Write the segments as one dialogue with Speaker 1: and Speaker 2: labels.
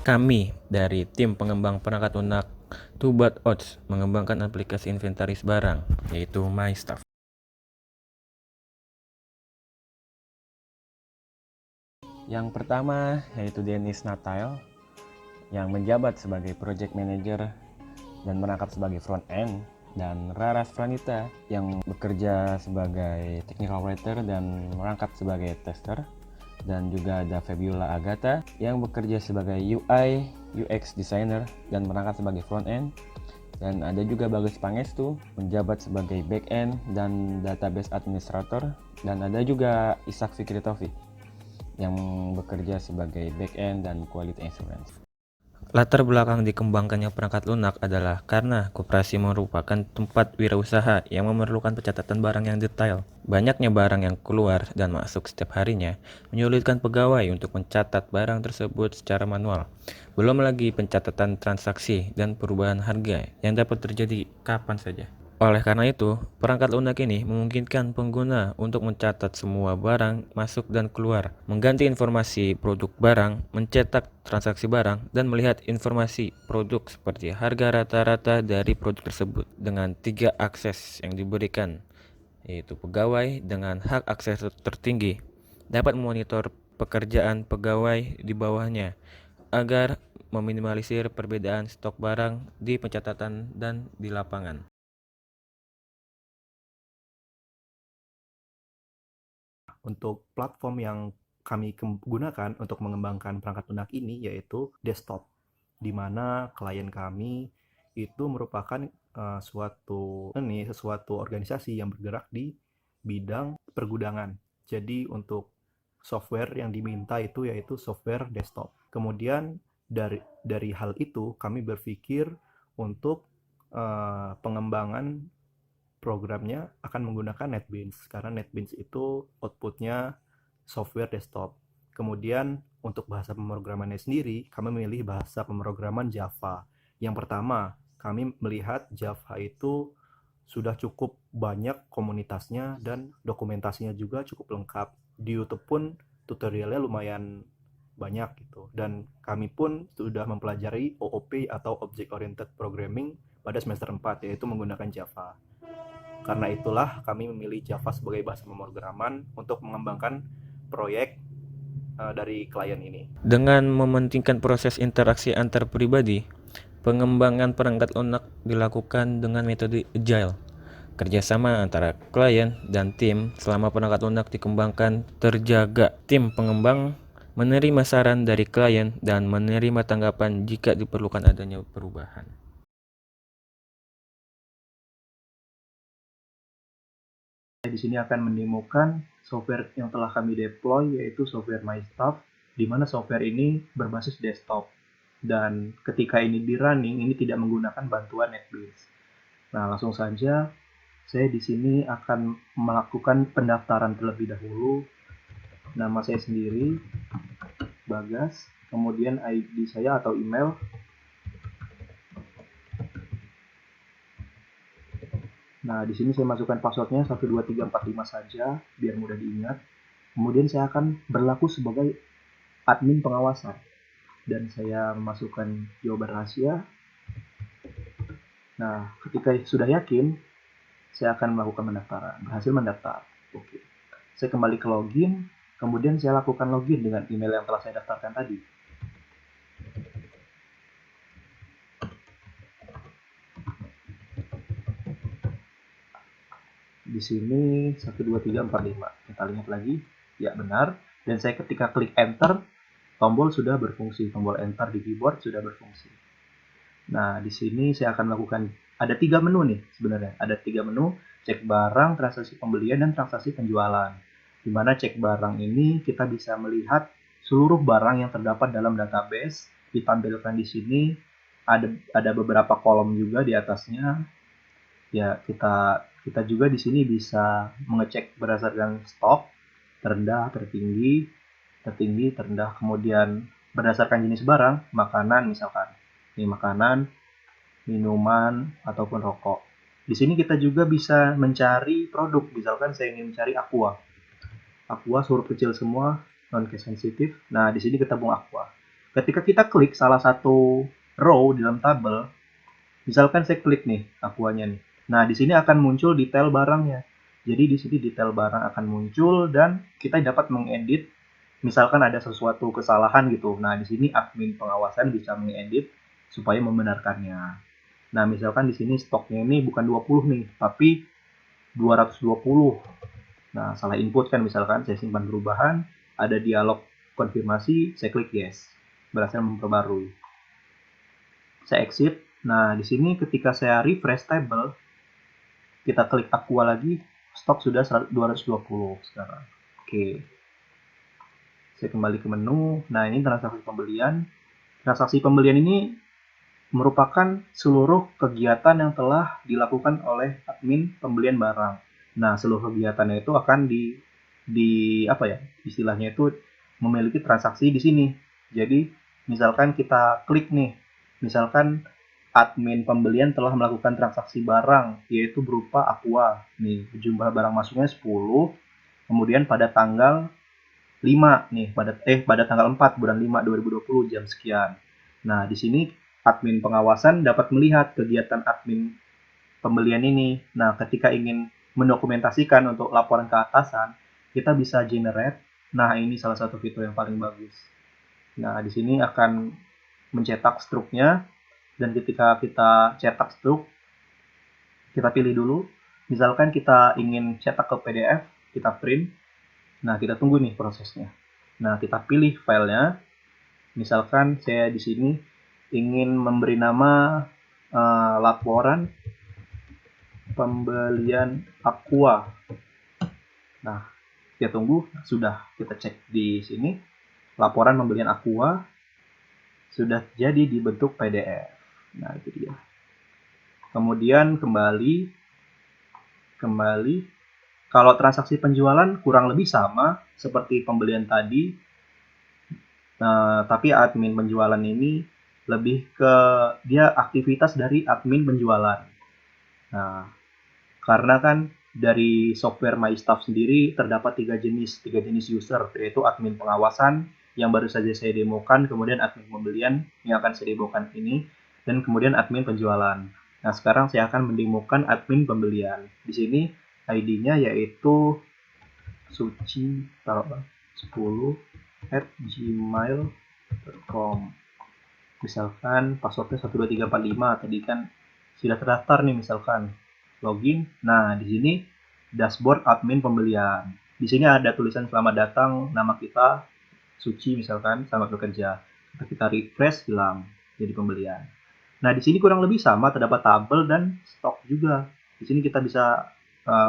Speaker 1: Kami dari tim pengembang perangkat lunak Tubat Odds mengembangkan aplikasi inventaris barang, yaitu MyStuff. Yang pertama yaitu Dennis Natail yang menjabat sebagai Project Manager dan merangkap sebagai front end, dan Raras Pranita yang bekerja sebagai Technical Writer dan merangkap sebagai tester, dan juga ada Fabiola Agatha yang bekerja sebagai UI UX Designer dan merangkap sebagai front end, dan ada juga Bagus Pangestu menjabat sebagai back end dan database administrator, dan ada juga Ishak Fikri Taufik yang bekerja sebagai back end dan quality assurance. Latar belakang dikembangkannya perangkat lunak adalah karena koperasi merupakan tempat wirausaha yang memerlukan pencatatan barang yang detail. Banyaknya barang yang keluar dan masuk setiap harinya menyulitkan pegawai untuk mencatat barang tersebut secara manual. Belum lagi pencatatan transaksi dan perubahan harga yang dapat terjadi kapan saja. Oleh karena itu, perangkat lunak ini memungkinkan pengguna untuk mencatat semua barang masuk dan keluar, mengganti informasi produk barang, mencetak transaksi barang, dan melihat informasi produk seperti harga rata-rata dari produk tersebut dengan 3 akses yang diberikan, yaitu pegawai dengan hak akses tertinggi dapat memonitor pekerjaan pegawai di bawahnya agar meminimalisir perbedaan stok barang di pencatatan dan di lapangan.
Speaker 2: Untuk platform yang kami gunakan untuk mengembangkan perangkat lunak ini yaitu desktop, di mana klien kami itu merupakan suatu organisasi yang bergerak di bidang pergudangan. Jadi untuk software yang diminta itu yaitu software desktop. Kemudian dari hal itu kami berpikir untuk pengembangan programnya akan menggunakan NetBeans karena NetBeans itu outputnya software desktop. Kemudian untuk bahasa pemrogramannya sendiri, kami memilih bahasa pemrograman Java. Yang pertama, kami melihat Java itu sudah cukup banyak komunitasnya dan dokumentasinya juga cukup lengkap. Di YouTube pun tutorialnya lumayan banyak gitu. Dan kami pun sudah mempelajari OOP atau Object Oriented Programming pada semester 4 yaitu menggunakan Java. Karena itulah kami memilih Java sebagai bahasa pemrograman untuk mengembangkan proyek dari klien ini.
Speaker 1: Dengan mementingkan proses interaksi antar pribadi, pengembangan perangkat lunak dilakukan dengan metode Agile. Kerjasama antara klien dan tim selama perangkat lunak dikembangkan terjaga. Tim pengembang menerima saran dari klien dan menerima tanggapan jika diperlukan adanya perubahan.
Speaker 2: Saya di sini akan menemukan software yang telah kami deploy yaitu software MyStuff, di mana software ini berbasis desktop dan ketika ini di running ini tidak menggunakan bantuan NetBeans. Nah, langsung saja saya di sini akan melakukan pendaftaran terlebih dahulu. Nama saya sendiri, Bagas, kemudian ID saya atau email. Nah, di sini saya masukkan passwordnya 12345 saja, biar mudah diingat. Kemudian saya akan berlaku sebagai admin pengawasan. Dan saya memasukkan jawaban rahasia. Nah, ketika sudah yakin, saya akan melakukan pendaftaran. Berhasil mendaftar. Oke. Saya kembali ke login, kemudian saya lakukan login dengan email yang telah saya daftarkan tadi. Di sini 12345. Kita lihat lagi. Ya, benar. Dan saya ketika klik enter, tombol sudah berfungsi. Tombol enter di keyboard sudah berfungsi. Nah, di sini saya akan melakukan ada 3 menu nih sebenarnya. Ada 3 menu, cek barang, transaksi pembelian, dan transaksi penjualan. Di mana cek barang ini kita bisa melihat seluruh barang yang terdapat dalam database. Ditampilkan di sini ada beberapa kolom juga di atasnya. Ya, kita juga di sini bisa mengecek berdasarkan stok, terendah, tertinggi, tertinggi, terendah, kemudian berdasarkan jenis barang, makanan misalkan. Ini makanan, minuman, ataupun rokok. Di sini kita juga bisa mencari produk, misalkan saya ingin mencari aqua. Aqua huruf kecil semua, non case sensitif. Nah, di sini kita ketemu aqua. Ketika kita klik salah satu row di dalam tabel, misalkan saya klik nih Aquanya nih. Nah, di sini akan muncul detail barangnya. Jadi di sini detail barang akan muncul dan kita dapat mengedit misalkan ada sesuatu kesalahan gitu. Nah, di sini admin pengawasan bisa mengedit supaya membenarkannya. Nah, misalkan di sini stoknya ini bukan 20 nih, tapi 220. Nah, salah input kan misalkan saya simpan perubahan, ada dialog konfirmasi, saya klik yes. Berhasil memperbarui. Saya exit. Nah, di sini ketika saya refresh table, kita klik Aqua lagi, stok sudah 220 sekarang. Oke. Saya kembali ke menu. Nah, ini transaksi pembelian. Transaksi pembelian ini merupakan seluruh kegiatan yang telah dilakukan oleh admin pembelian barang. Nah, seluruh kegiatannya itu akan di apa ya? Istilahnya itu memiliki transaksi di sini. Jadi, misalkan kita klik nih, misalkan admin pembelian telah melakukan transaksi barang yaitu berupa Aqua. Nih, jumlah barang masuknya 10. Kemudian pada tanggal 5 nih, pada tanggal 4 bulan 5 2020 jam sekian. Nah, di sini admin pengawasan dapat melihat kegiatan admin pembelian ini. Nah, ketika ingin mendokumentasikan untuk laporan ke atasan, kita bisa generate. Nah, ini salah satu fitur yang paling bagus. Nah, di sini akan mencetak struknya, dan ketika kita cetak struk, kita pilih dulu. Misalkan kita ingin cetak ke PDF, kita print. Nah, kita tunggu nih prosesnya. Nah, kita pilih filenya. Misalkan saya di sini ingin memberi nama laporan pembelian Aqua. Nah, kita tunggu. Sudah kita cek di sini. Laporan pembelian Aqua sudah jadi dibentuk PDF. Nah, itu dia. Kemudian kembali. Kalau transaksi penjualan kurang lebih sama seperti pembelian tadi. Tapi admin penjualan ini lebih ke dia aktivitas dari admin penjualan. Nah, karena kan dari software MyStaff sendiri terdapat tiga jenis user, yaitu admin pengawasan yang baru saja saya demokan, kemudian admin pembelian yang akan saya demokan ini, dan kemudian admin penjualan. Nah, sekarang saya akan mendemokan admin pembelian. Di sini ID-nya yaitu suci 10@gmail.com. Misalkan passwordnya 12345, tadi kan sudah terdaftar nih misalkan. Login. Nah, di sini dashboard admin pembelian. Di sini ada tulisan selamat datang, nama kita Suci misalkan, selamat bekerja. Kita refresh, hilang jadi pembelian. Nah, di sini kurang lebih sama, terdapat tabel dan stok juga. Di sini kita bisa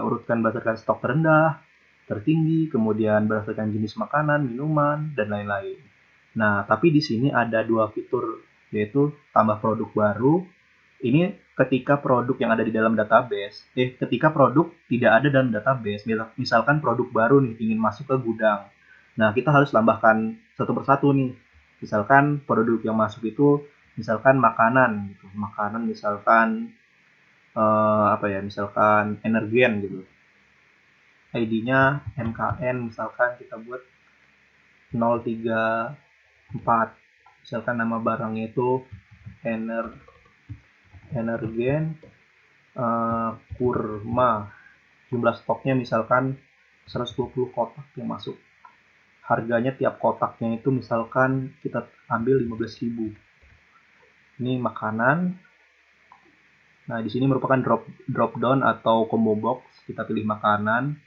Speaker 2: urutkan berdasarkan stok terendah, tertinggi, kemudian berdasarkan jenis makanan, minuman, dan lain-lain. Nah, tapi di sini ada dua fitur, yaitu tambah produk baru. Ini ketika produk yang ada di dalam database, ketika produk tidak ada dalam database, misalkan produk baru nih ingin masuk ke gudang. Nah, kita harus tambahkan satu persatu nih. Misalkan produk yang masuk itu, misalkan makanan, gitu. Makanan misalkan misalkan energen gitu. ID-nya MKN, misalkan kita buat 034. Misalkan nama barangnya itu energen kurma. Jumlah stoknya misalkan 120 kotak yang masuk. Harganya tiap kotaknya itu misalkan kita ambil 15.000. Ini makanan. Nah, di sini merupakan drop down atau combo box. Kita pilih makanan,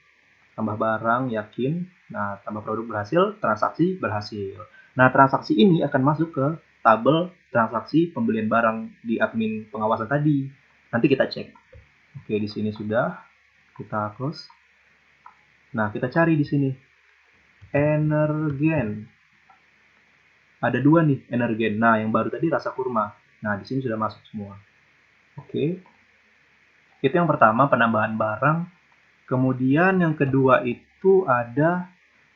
Speaker 2: tambah barang, yakin. Nah, tambah produk berhasil, transaksi berhasil. Nah, transaksi ini akan masuk ke tabel transaksi pembelian barang di admin pengawasan tadi. Nanti kita cek. Oke, di sini sudah. Kita close. Nah, kita cari di sini. Energen. Ada dua nih energen. Nah, yang baru tadi rasa kurma. Nah, di sini sudah masuk semua. Oke. Itu yang pertama, penambahan barang. Kemudian yang kedua itu ada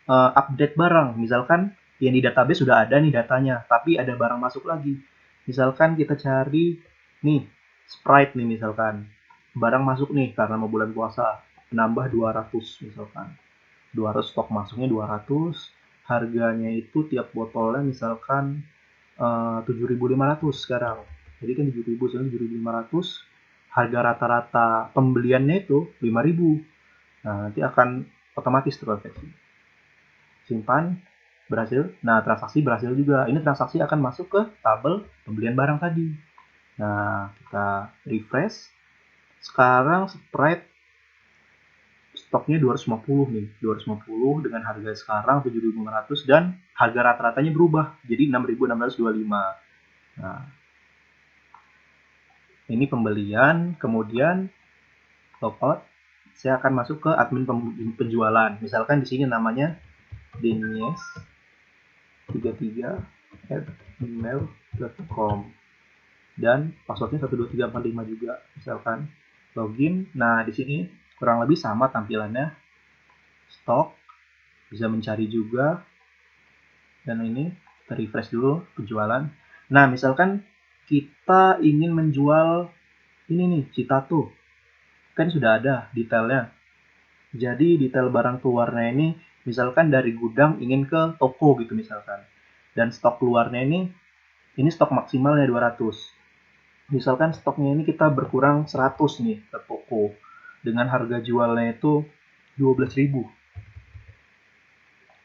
Speaker 2: update barang. Misalkan yang di database sudah ada nih datanya, tapi ada barang masuk lagi. Misalkan kita cari nih Sprite nih misalkan. Barang masuk nih karena mau bulan puasa. Nambah 200 misalkan. 200 stok masuknya 200. Harganya itu tiap botolnya misalkan 7.500 sekarang. Jadi kan 7.000 sekarang 7.500. Harga rata-rata pembeliannya itu 5.000. Nah, nanti akan otomatis terkonversi. Simpan, berhasil. Nah, transaksi berhasil juga. Ini transaksi akan masuk ke tabel pembelian barang tadi. Nah, kita refresh. Sekarang Sprite stoknya 250 nih. 250 dengan harga sekarang 7.500 dan harga rata-ratanya berubah jadi 6.625. Nah, ini pembelian, kemudian logout. Saya akan masuk ke admin penjualan. Misalkan di sini namanya denies33@gmail.com dan passwordnya 12345 juga. Misalkan login. Nah, di sini kurang lebih sama tampilannya. Stok, bisa mencari juga. Dan ini kita refresh dulu penjualan. Nah, misalkan kita ingin menjual ini nih, Citato. Kan sudah ada detailnya. Jadi detail barang keluarnya ini misalkan dari gudang ingin ke toko gitu misalkan. Dan stok keluarnya ini stok maksimalnya 200. Misalkan stoknya ini kita berkurang 100 nih ke toko. Dengan harga jualnya itu 12.000.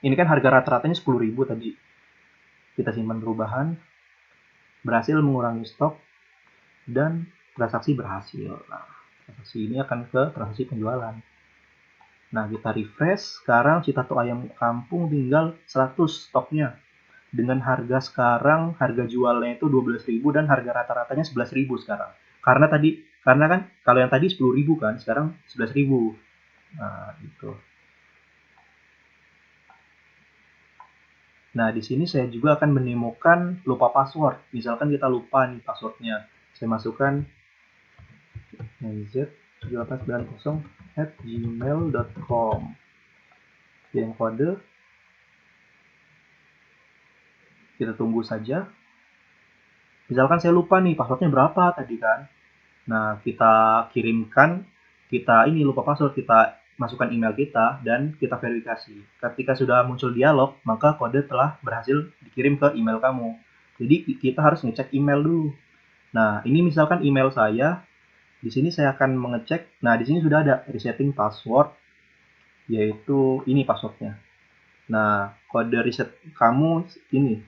Speaker 2: Ini kan harga rata-ratanya 10.000 tadi. Kita simpan perubahan. Berhasil mengurangi stok dan transaksi berhasil. Nah, transaksi ini akan ke transaksi penjualan. Nah, kita refresh. Sekarang Citato ayam kampung tinggal 100 stoknya. Dengan harga sekarang, harga jualnya itu 12.000 dan harga rata-ratanya 11.000 sekarang. Karena kan kalau yang tadi 10.000 kan, sekarang 11.000. Nah, gitu. Nah, di sini saya juga akan menemukan lupa password. Misalkan kita lupa nih passwordnya. Saya masukkan z1890@gmail.com. Kirim kode. Kita tunggu saja. Misalkan saya lupa nih passwordnya berapa tadi kan. Nah, kita kirimkan, ini lupa password, kita masukkan email kita dan kita verifikasi. Ketika sudah muncul dialog, maka kode telah berhasil dikirim ke email kamu. Jadi kita harus ngecek email dulu. Nah, ini misalkan email saya. Di sini saya akan mengecek. Nah, di sini sudah ada resetting password, yaitu ini passwordnya. Nah, kode reset kamu ini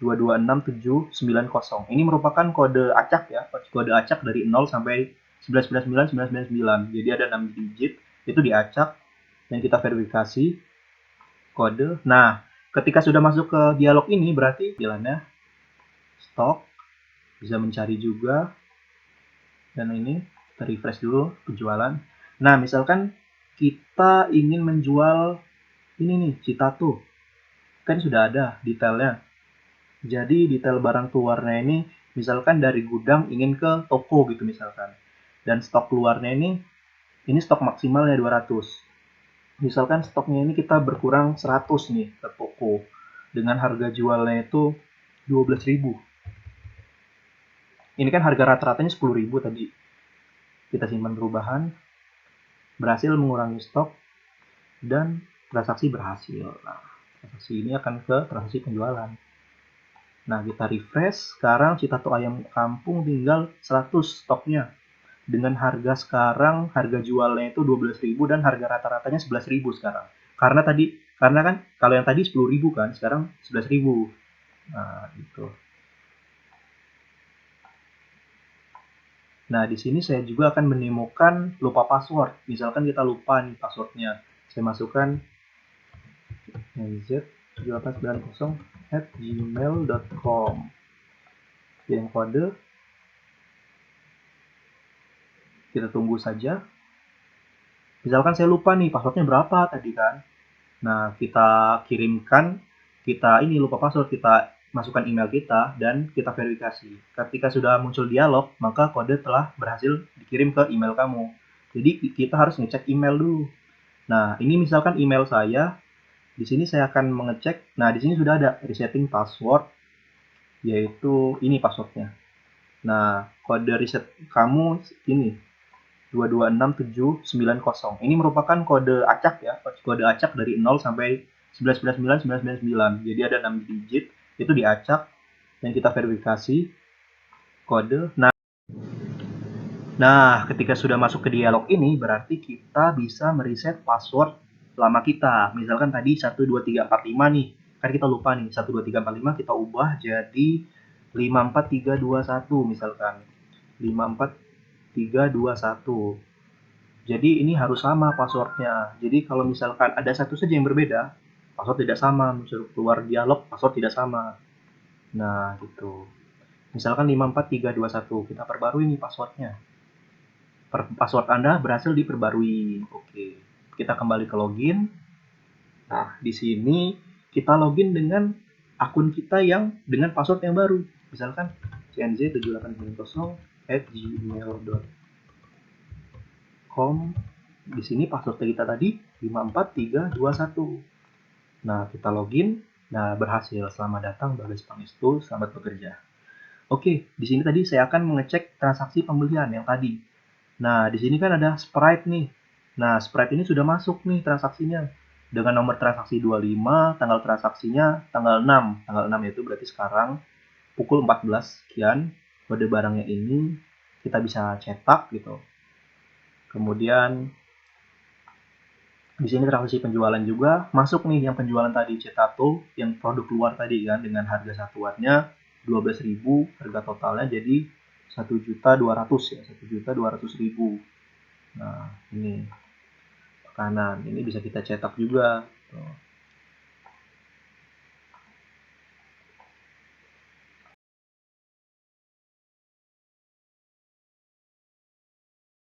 Speaker 2: 226790. Ini merupakan kode acak ya, kode acak dari 0 sampai 119999. Jadi ada 6 digit, itu diacak dan kita verifikasi kode. Nah, ketika sudah masuk ke dialog ini berarti jalannya stok, bisa mencari juga. Dan ini kita refresh dulu penjualan. Nah, misalkan kita ingin menjual ini nih, Citato. Kan sudah ada detailnya. Jadi detail barang keluarnya ini misalkan dari gudang ingin ke toko gitu misalkan. Dan stok keluarnya ini stok maksimalnya 200. Misalkan stoknya ini kita berkurang 100 nih ke toko. Dengan harga jualnya itu 12.000. Ini kan harga rata-ratanya 10.000 tadi. Kita simpan perubahan. Berhasil mengurangi stok dan transaksi berhasil. Nah, transaksi ini akan ke transaksi penjualan. Nah, kita refresh. Sekarang Citato ayam kampung tinggal 100 stoknya. Dengan harga sekarang, harga jualnya itu 12.000 dan harga rata-ratanya 11.000 sekarang. Karena kan kalau yang tadi 10.000 kan, sekarang 11.000. Nah, gitu. Nah, di sini saya juga akan menemukan lupa password. Misalkan kita lupa nih passwordnya. Saya masukkan z1890@gmail.com. Kirim kode. Kita tunggu saja. Misalkan saya lupa nih passwordnya berapa tadi kan. Nah, kita kirimkan, ini lupa password, kita masukkan email kita dan kita verifikasi. Ketika sudah muncul dialog, maka kode telah berhasil dikirim ke email kamu. Jadi kita harus ngecek email dulu. Nah, ini misalkan email saya. Di sini saya akan mengecek. Nah, di sini sudah ada resetting password, yaitu ini passwordnya. Nah, kode reset kamu ini 226790. Ini merupakan kode acak ya, kode acak dari 0 sampai 119999. Jadi ada 6 digit, itu diacak dan kita verifikasi kode. Nah, ketika sudah masuk ke dialog ini, berarti kita bisa mereset password lama kita. Misalkan tadi 12345 nih, kan kita lupa nih, 12345 kita ubah jadi 54321 misalkan. 54321. Jadi ini harus sama passwordnya. Jadi kalau misalkan ada satu saja yang berbeda, password tidak sama. Misalnya keluar dialog, password tidak sama. Nah, gitu. Misalkan 54321, kita perbarui nih passwordnya. Password Anda berhasil diperbarui. Oke. Kita kembali ke login. Nah, di sini kita login dengan akun kita yang dengan password yang baru. Misalkan cnz7890@gmail.com. Di sini password kita tadi 54321. Nah, kita login. Nah, berhasil. Selamat datang Bagas Pangestu, selamat bekerja. Oke, di sini tadi saya akan mengecek transaksi pembelian yang tadi. Nah, di sini kan ada Sprite nih. Nah, Sprite ini sudah masuk nih transaksinya. Dengan nomor transaksi 25, tanggal transaksinya tanggal 6. Tanggal 6 itu berarti sekarang pukul 14 sekian. Kode barangnya ini kita bisa cetak gitu. Kemudian di sini transaksi penjualan juga masuk nih yang penjualan tadi Cetato yang produk luar tadi kan dengan harga satuannya 12.000, harga totalnya jadi 1.200.000 ya, 1.200.000. Nah, ini kanan ini bisa kita cetak juga.